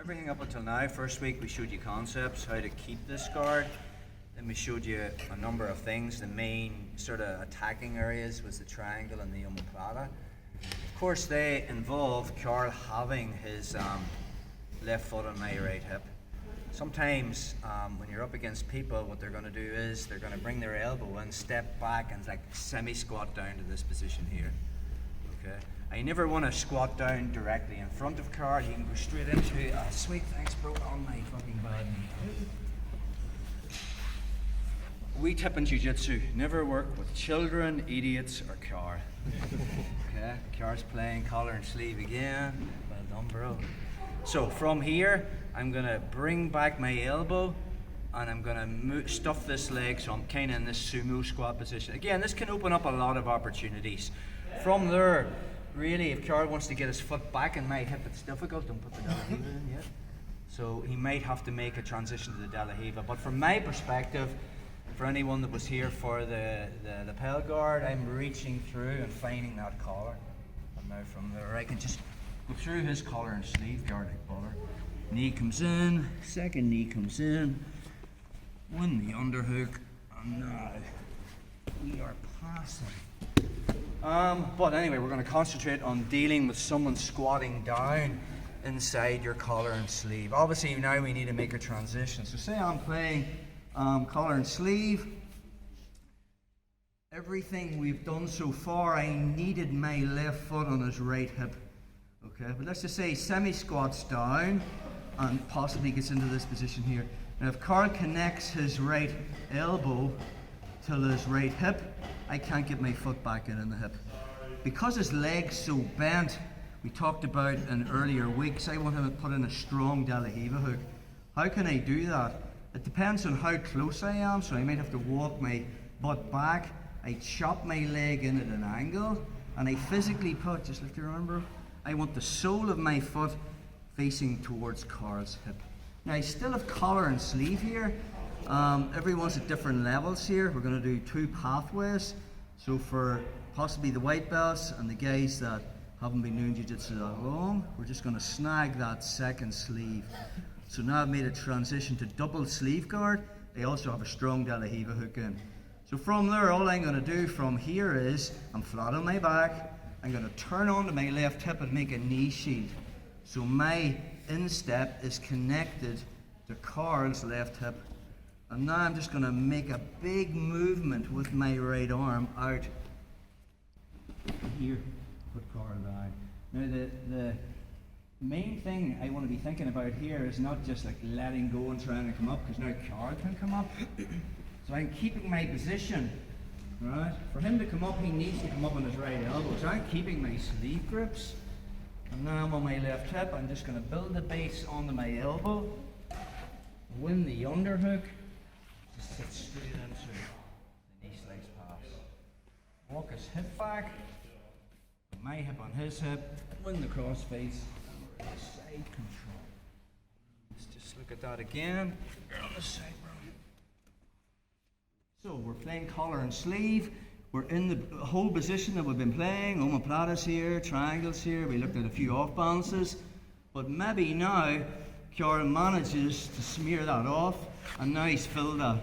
everything up until now. First week we showed you concepts, how to keep this guard. Then we showed you a number of things. The main sort of attacking areas was the triangle and the omoplata. Of course, they involve Carl having his left foot on my right hip. Sometimes when you're up against people, what they're going to do is they're going to bring their elbow and step back and like semi-squat down to this position here. Okay. I never want to squat down directly in front of Carl. You can go straight into sweet thanks bro on my fucking bad knee. We tip in jiu-jitsu never work with children, idiots, or Carl. Okay, Carl's playing collar and sleeve again. Well done, bro. So from here, I'm gonna bring back my elbow and I'm gonna stuff this leg so I'm kind of in this sumo squat position. Again, this can open up a lot of opportunities. From there, really, if Carl wants to get his foot back in my hip, it's difficult. Don't put the De La Riva in yet. So he might have to make a transition to the De La Riva. But from my perspective, for anyone that was here for the lapel guard, I'm reaching through and finding that collar. And now from there, I can just go through his collar and sleeve guard like butter. Knee comes in, second knee comes in, win the underhook, and now we are passing. But anyway, we're going to concentrate on dealing with someone squatting down inside your collar and sleeve. Obviously now we need to make a transition. So say I'm playing collar and sleeve. Everything we've done so far, I needed my left foot on his right hip. Okay, but let's just say semi-squats down and possibly gets into this position here. Now if Carl connects his right elbow to his right hip, I can't get my foot back in the hip. Because his leg's so bent, we talked about in earlier weeks, I want him to put in a strong De La Riva hook. How can I do that? It depends on how close I am, so I might have to walk my butt back. I chop my leg in at an angle, and I physically put, just like you remember, I want the sole of my foot facing towards Carl's hip. Now I still have collar and sleeve here. Everyone's at different levels here. We're going to do two pathways. So for possibly the white belts and the guys that haven't been doing jiu-jitsu that long, we're just going to snag that second sleeve. So now I've made a transition to double sleeve guard. I also have a strong De La Riva hook in. So from there, all I'm going to do from here is, I'm flat on my back, I'm going to turn onto my left hip and make a knee shield. So my instep is connected to Carl's left hip. And now I'm just going to make a big movement with my right arm out here, put Carl down. Now the main thing I want to be thinking about here is not just like letting go and trying to come up, because now Carl can come up. So I'm keeping my position, right? For him to come up, he needs to come up on his right elbow. So I'm keeping my sleeve grips. And now I'm on my left hip. I'm just going to build the base onto my elbow, win the underhook, just sit straight into the knee slice pass. Walk his hip back, put my hip on his hip, win the cross face, and we're in side control. Let's just look at that again. You're on the side, bro. So we're playing collar and sleeve. We're in the whole position that we've been playing. Omoplatas here, triangles here. We looked at a few off balances. But maybe now Carl manages to smear that off, and now he's filled that.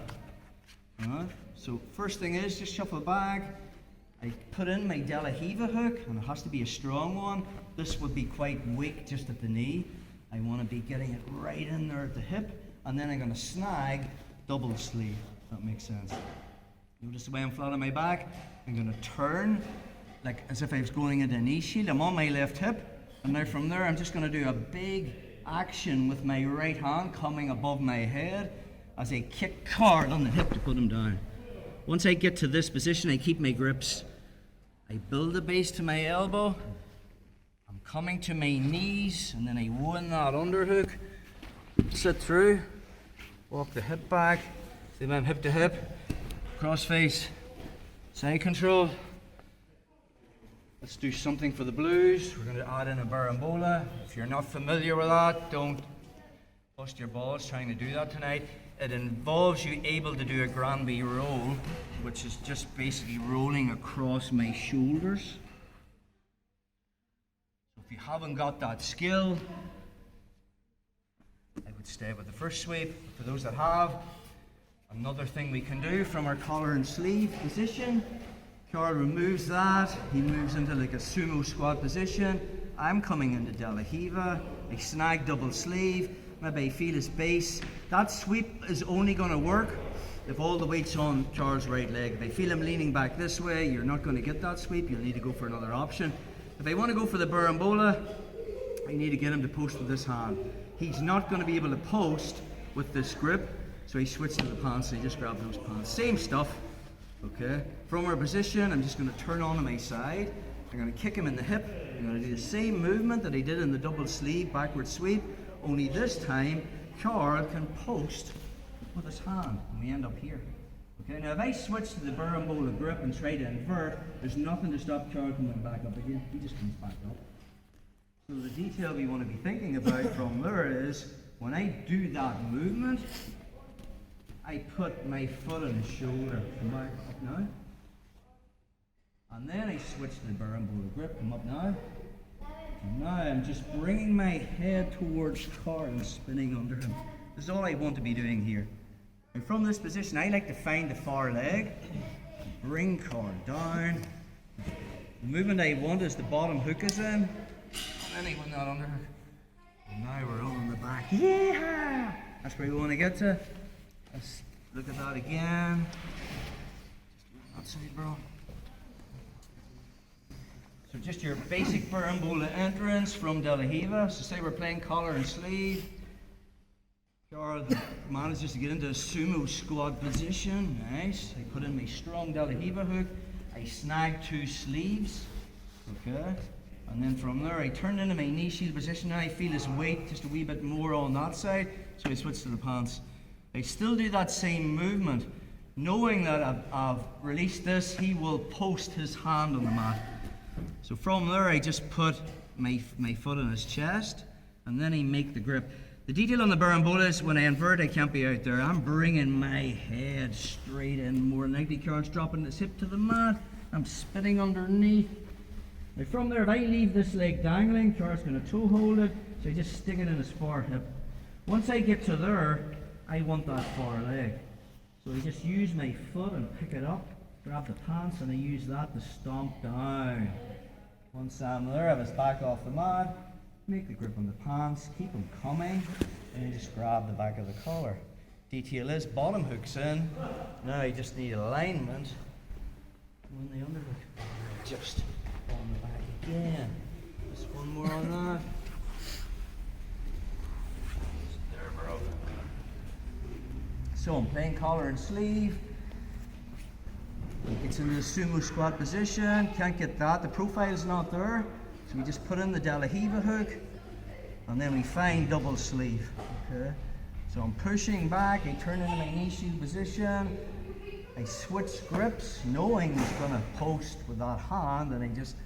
Alright? So first thing is just shuffle back. I put in my De La Riva hook, and it has to be a strong one. This would be quite weak just at the knee. I want to be getting it right in there at the hip, and then I'm going to snag double sleeve. If that makes sense. Notice the way I'm flat on my back. I'm going to turn like as if I was going into a knee shield. I'm on my left hip, and now from there I'm just going to do a big action with my right hand coming above my head as I kick Carl on the hip to put him down. Once I get to this position, I keep my grips. I build the base to my elbow. I'm coming to my knees, and then I win that underhook. Sit through, walk the hip back, see my hip to hip. Cross face, side control. Let's do something for the blues. We're going to add in a barambola. If you're not familiar with that, don't bust your balls trying to do that tonight. It involves you able to do a Granby roll, which is just basically rolling across my shoulders. So if you haven't got that skill, I would stay with the first sweep. For those that have, another thing we can do from our collar and sleeve position, Carl removes that, he moves into like a sumo squat position. I'm coming into De La Riva, I snag double sleeve, maybe I feel his base. That sweep is only going to work if all the weight's on Charles' right leg. If I feel him leaning back this way, you're not going to get that sweep, you'll need to go for another option. If I want to go for the Barambola, I need to get him to post with this hand. He's not going to be able to post with this grip, so he switched to the pants and he just grabbed those pants. Same stuff, okay? From our position, I'm just going to turn on my side. I'm going to kick him in the hip. I'm going to do the same movement that he did in the double sleeve backward sweep, only this time, Carl can post with his hand, and we end up here. Okay, now if I switch to the Barambola grip and try to invert, there's nothing to stop Carl coming back up again. He just comes back up. So the detail we want to be thinking about from there is, when I do that movement, I put my foot on his shoulder, come back up now. And then I switch to the Barambola grip, come up now. And now I'm just bringing my head towards Carl and spinning under him. This is all I want to be doing here. And from this position, I like to find the far leg, bring Carl down. The movement I want is the bottom hook is in, and then I want that underhook. And now we're on the back. Yeah! That's where we want to get to. Let's look at that again. That side, bro. So just your basic Barambola entrance from De La Riva. So say we're playing collar and sleeve. Carl manages to get into a sumo squat position. Nice. I put in my strong De La Riva hook. I snag two sleeves. Okay. And then from there I turn into my knee shield position. Now I feel his weight just a wee bit more on that side. So I switch to the pants. I still do that same movement, knowing that I've released this, he will post his hand on the mat. So from there I just put my foot on his chest, and then I make the grip. The detail on the Barambola is when I invert, I can't be out there. I'm bringing my head straight in, more than likely Carl's dropping his hip to the mat. I'm spinning underneath. Now from there, if I leave this leg dangling, Carl's going to toe hold it, so I just stick it in his far hip. Once I get to there, I want that far leg. So I just use my foot and pick it up, grab the pants, and I use that to stomp down. Once I'm there, I have his back off the mat, make the grip on the pants, keep him coming, and you just grab the back of the collar. Detail is bottom hook's in. Now I just need alignment. When the underhook, just on the back again. Just one more on that. There, bro. So I'm playing collar and sleeve. It's in the sumo squat position. Can't get that. The profile's not there. So we just put in the De La Riva hook, and then we find double sleeve. Okay. So I'm pushing back. I turn into my knee shield position. I switch grips, knowing he's gonna post with that hand, and I just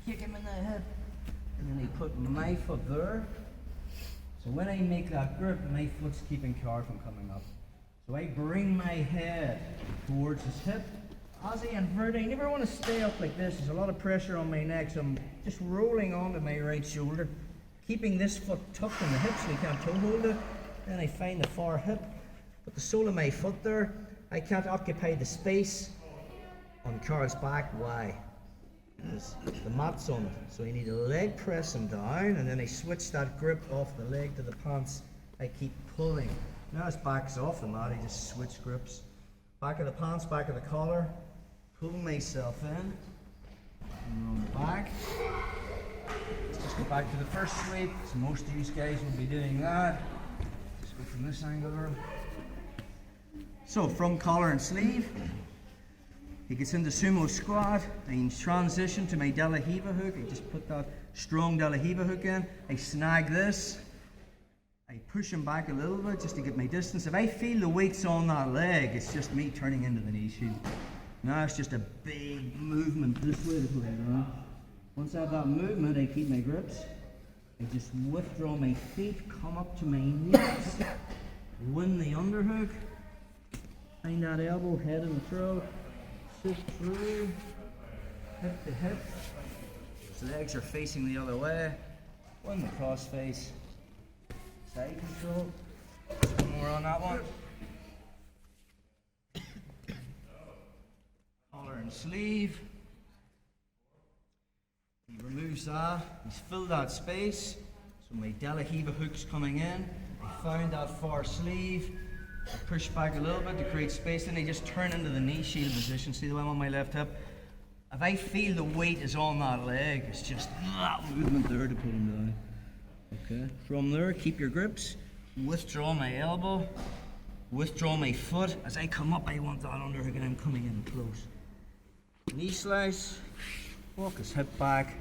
kick him in the head. And then I put my foot there. So when I make that grip, my foot's keeping Carl from coming up. So I bring my head towards his hip. As I invert, I never want to stay up like this. There's a lot of pressure on my neck, so I'm just rolling onto my right shoulder, keeping this foot tucked in the hip so he can't toe hold it. Then I find the far hip, put the sole of my foot there. I can't occupy the space on Carl's back. Why? Because the mat's on it. So I need a leg press him down, and then I switch that grip off the leg to the pants. I keep pulling. Now his back's off the mat, I just switch grips. Back of the pants, back of the collar. Pull myself in, and on the back. Let's just go back to the first sweep. So most of these guys will be doing that. Just go from this angle around. So from collar and sleeve, he gets into sumo squat. I transition to my De La Riva hook. I just put that strong De La Riva hook in. I snag this. I push him back a little bit just to get my distance. If I feel the weight's on that leg, it's just me turning into the knee shield. Now it's just a big movement this way to play around. Once I have that movement, I keep my grips. I just withdraw my feet, come up to my knees, win the underhook, find that elbow, head in the throat, sit through, hip to hip. His legs are facing the other way, win the cross face, Side control. Some more on that one. Collar and sleeve. He removes that. He's filled that space. So my Delahiva hook's coming in. I found that far sleeve. I push back a little bit to create space, then I just turn into the knee shield position. See the one on my left hip? If I feel the weight is on that leg, it's just that movement there to put him down. Okay. From there, keep your grips. Withdraw my elbow. Withdraw my foot. As I come up, I want that underhook and I'm coming in close. Knee slice. Walk his hip back.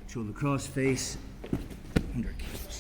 Control the cross face. Under kick.